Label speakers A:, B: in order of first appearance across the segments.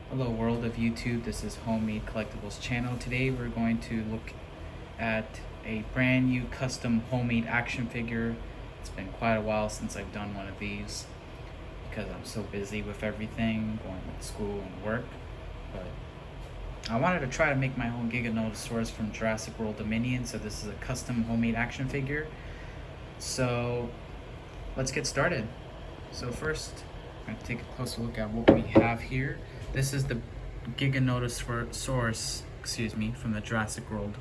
A: Hello world of YouTube, this is Homemade Collectibles channel. Today we're going to look at a brand new custom homemade action figure. It's been quite a while since I've done one of these because I'm so busy with everything, going to school and work. But I wanted to try to make my own Giganotosaurus from Jurassic World Dominion, so this is a custom homemade action figure. So let's get started. So first, I'm going to take a closer look at what we have here. This is the Giganotosaurus, from the Jurassic World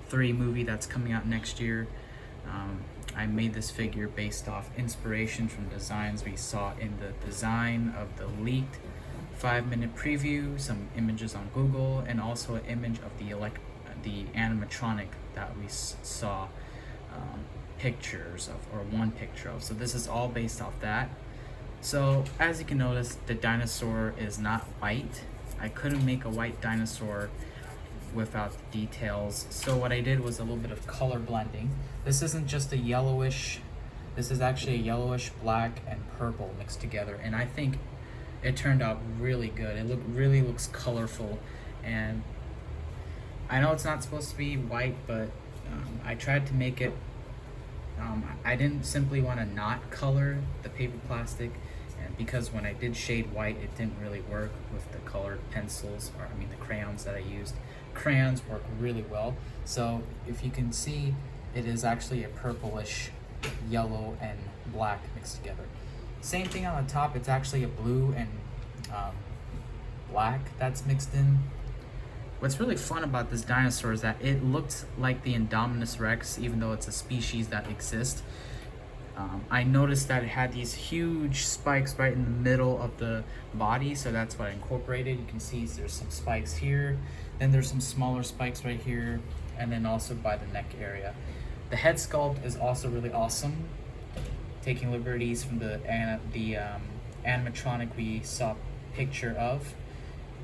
A: 3 movie that's coming out next year. I made this figure based off inspiration from designs we saw in the design of the leaked 5-minute preview, some images on Google, and also an image of the animatronic that we saw pictures of, or one picture of. So this is all based off that. So as you can notice, the dinosaur is not white. I couldn't make a white dinosaur without the details. So what I did was a little bit of color blending. This isn't just a yellowish, this is actually a yellowish, black, and purple mixed together. And I think it turned out really good. It really looks colorful. And I know it's not supposed to be white, but I tried to make it, I didn't simply want to not color the paper plastic, and because when I did shade white, it didn't really work with the colored pencils, or the crayons that I used. Crayons work really well. So if you can see, it is actually a purplish yellow and black mixed together. Same thing on the top, it's actually a blue and black that's mixed in. What's really fun about this dinosaur is that it looks like the Indominus Rex, even though it's a species that exists. I noticed that it had these huge spikes right in the middle of the body, so that's what I incorporated. You can see there's some spikes here, then there's some smaller spikes right here, and then also by the neck area. The head sculpt is also really awesome, taking liberties from the animatronic we saw a picture of.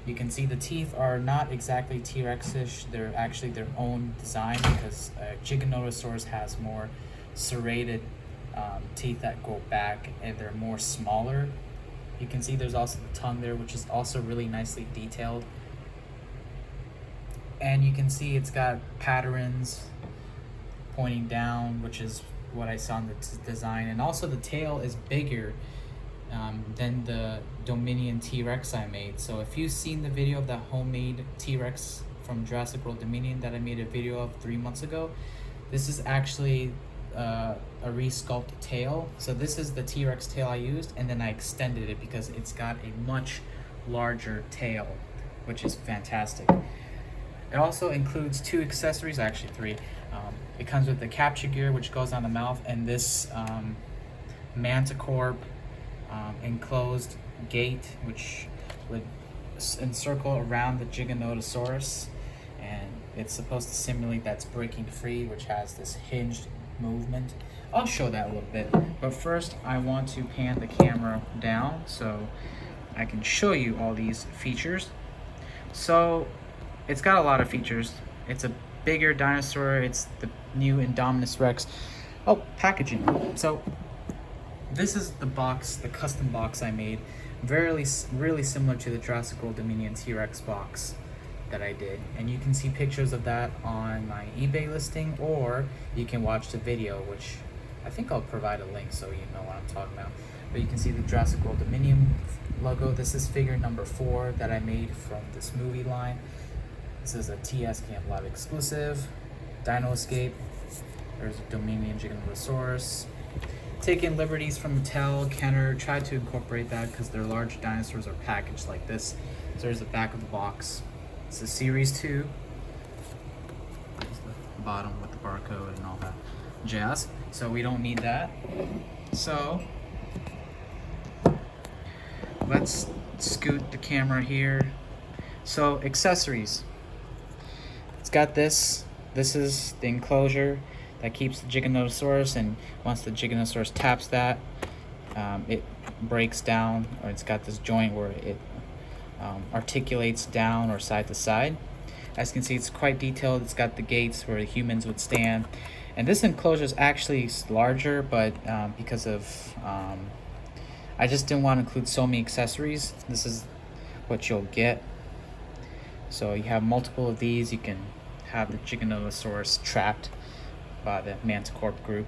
A: You can see the teeth are not exactly T-Rex-ish, they're actually their own design, because Giganotosaurus has more serrated teeth that go back, and they're more smaller. You can see there's also the tongue there, which is also really nicely detailed. And you can see it's got patterns pointing down, which is what I saw in the design. And also the tail is bigger than the Dominion T-Rex I made. So if you've seen the video of that homemade T-Rex from Jurassic World Dominion that I made a video of 3 months ago, this is actually a re-sculpted tail. So this is the T-Rex tail I used, and then I extended it because it's got a much larger tail, which is fantastic. It also includes 2 accessories, actually 3. It comes with the capture gear, which goes on the mouth, and this Manticore enclosed gate, which would encircle around the Giganotosaurus, and it's supposed to simulate that's breaking free, which has this hinged movement. I'll show that a little bit, but first I want to pan the camera down so I can show you all these features. So it's got a lot of features. It's a bigger dinosaur. It's the new Indominus Rex. Oh, packaging. So this is the box, the custom box I made. Really similar to the Jurassic World Dominion T-Rex box that I did. And you can see pictures of that on my eBay listing, or you can watch the video, which I think I'll provide a link so you know what I'm talking about. But you can see the Jurassic World Dominion logo. This is figure number 4 that I made from this movie line. This is a TS Camp Live exclusive. Dino Escape. There's a Dominion Giganotosaurus. Taking liberties from Mattel, Kenner, tried to incorporate that because their large dinosaurs are packaged like this. So there's the back of the box. It's a Series 2. There's the bottom with the barcode and all that jazz. So we don't need that. So let's scoot the camera here. So accessories. It's got this. This is the enclosure that keeps the Giganotosaurus, and once the Giganotosaurus taps that, it breaks down, or it's got this joint where it articulates down or side to side. As you can see, it's quite detailed. It's got the gates where the humans would stand, and this enclosure is actually larger, but because of I just didn't want to include so many accessories. This is what you'll get So you have multiple of these. You can have the Giganotosaurus trapped by the Manticore group.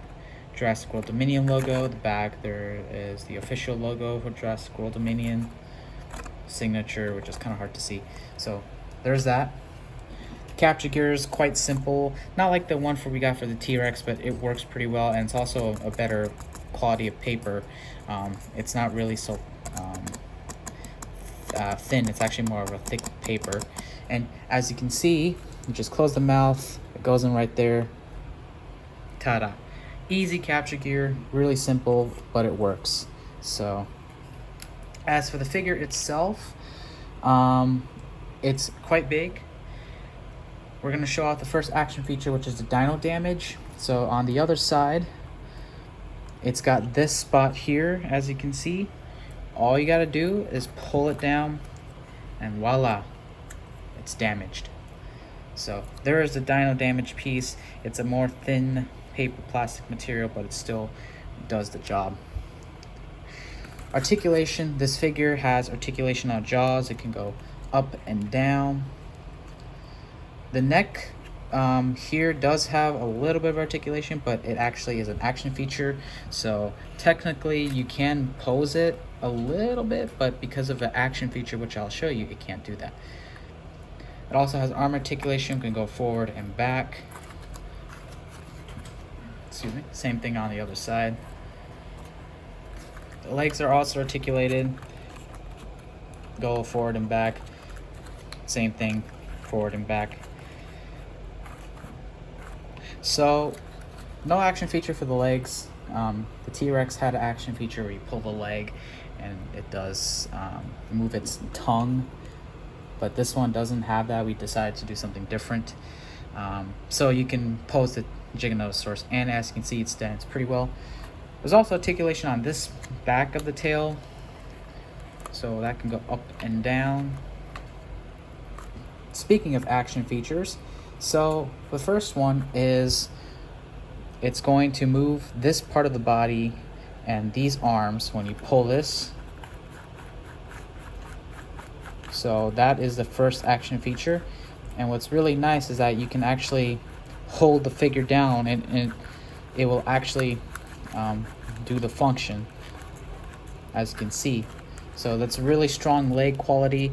A: Jurassic World Dominion logo. The back there is the official logo for Jurassic World Dominion. Signature, which is kind of hard to see. So there's that. The capture gear is quite simple. Not like the one we got for the T-Rex, but it works pretty well, and it's also a better quality of paper. It's not really so thin. It's actually more of a thick paper. And as you can see, you just close the mouth. It goes in right there. Ta-da. Easy capture gear, really simple, but it works. So as for the figure itself, it's quite big. We're going to show off the first action feature, which is the dino damage. So on the other side, it's got this spot here, as you can see. All you got to do is pull it down, and voila, it's damaged. So there is the dino damage piece. It's a more thin paper plastic material, but it still does the job. Articulation, this figure has articulation on jaws. It can go up and down. The neck here does have a little bit of articulation, but it actually is an action feature. So technically you can pose it a little bit, but because of the action feature, which I'll show you, it can't do that. It also has arm articulation, can go forward and back. Excuse me. Same thing on the other side. The legs are also articulated. Go forward and back. Same thing, forward and back. So, no action feature for the legs. The T-Rex had an action feature where you pull the leg and it does move its tongue. But this one doesn't have that. We decided to do something different. So you can pose the Giganotosaurus, and as you can see, it stands pretty well. There's also articulation on this back of the tail, so that can go up and down. Speaking of action features, so the first one is it's going to move this part of the body and these arms when you pull this. So that is the first action feature, and what's really nice is that you can actually hold the figure down and it will actually do the function, as you can see. So that's really strong leg quality,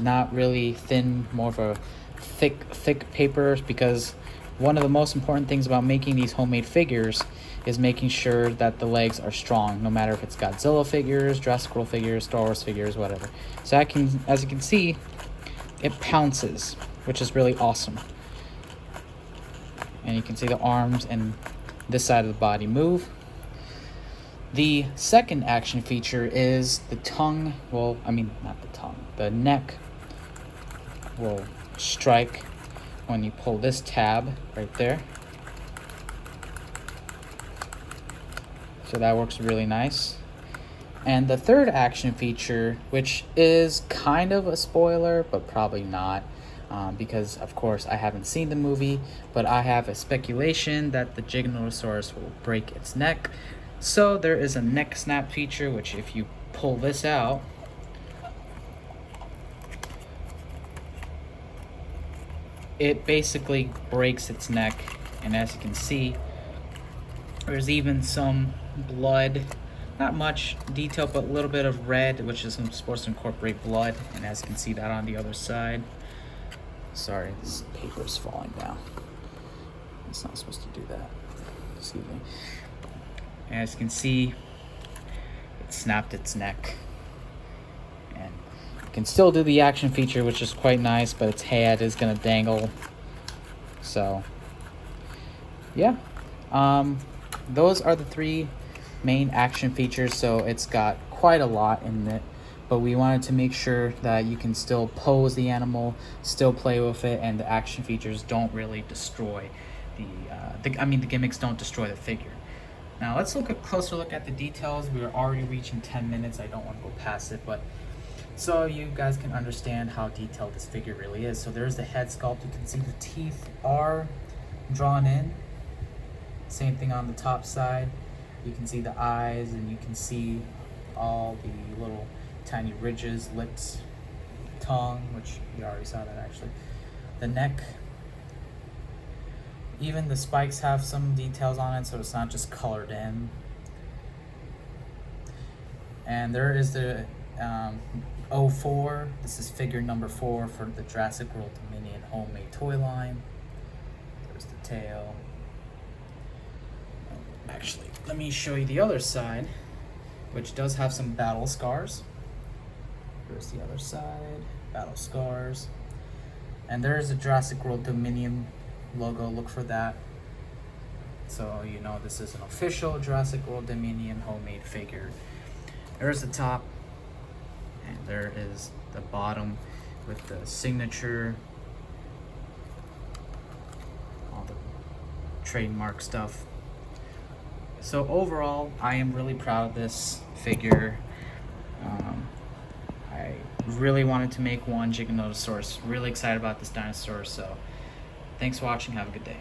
A: not really thin, more of a thick paper, because one of the most important things about making these homemade figures is making sure that the legs are strong, no matter if it's Godzilla figures, Jurassic World figures, Star Wars figures, whatever. So as you can see, it pounces, which is really awesome. And you can see the arms and this side of the body move. The second action feature is the tongue. Well, I mean, not the tongue. The neck will strike when you pull this tab right there. So that works really nice. And the third action feature, which is kind of a spoiler, but probably not, because of course I haven't seen the movie, but I have a speculation that the Giganotosaurus will break its neck. So there is a neck snap feature, which if you pull this out, it basically breaks its neck. And as you can see, there's even some blood, not much detail, but a little bit of red, which is supposed to incorporate blood. And as you can see that on the other side. Sorry, this paper is falling down. It's not supposed to do that. Excuse me. As you can see, it snapped its neck. And you can still do the action feature, which is quite nice, but its head is going to dangle. So, yeah. Those are the three main action features. So it's got quite a lot in it, but we wanted to make sure that you can still pose the animal, still play with it, and the action features don't really destroy the gimmicks don't destroy the figure. Now let's look a closer look at the details. We are already reaching 10 minutes. I don't want to go past it, but so you guys can understand how detailed this figure really is. So there's the head sculpt. You can see the teeth are drawn in. Same thing on the top side. You can see the eyes, and you can see all the little tiny ridges, lips. tongue, which you already saw that actually. The neck, even the spikes have some details on it, so it's not just colored in. And there is the 04. This is figure number 4 for the Jurassic World Dominion homemade toy line. There's the tail. Actually, let me show you the other side, which does have some battle scars. There's the other side, battle scars. And there's a Jurassic World Dominion logo, look for that. So you know this is an official Jurassic World Dominion homemade figure. There's the top, and there is the bottom with the signature, all the trademark stuff. So overall, I am really proud of this figure. I really wanted to make one Giganotosaurus. Really excited about this dinosaur. So thanks for watching. Have a good day.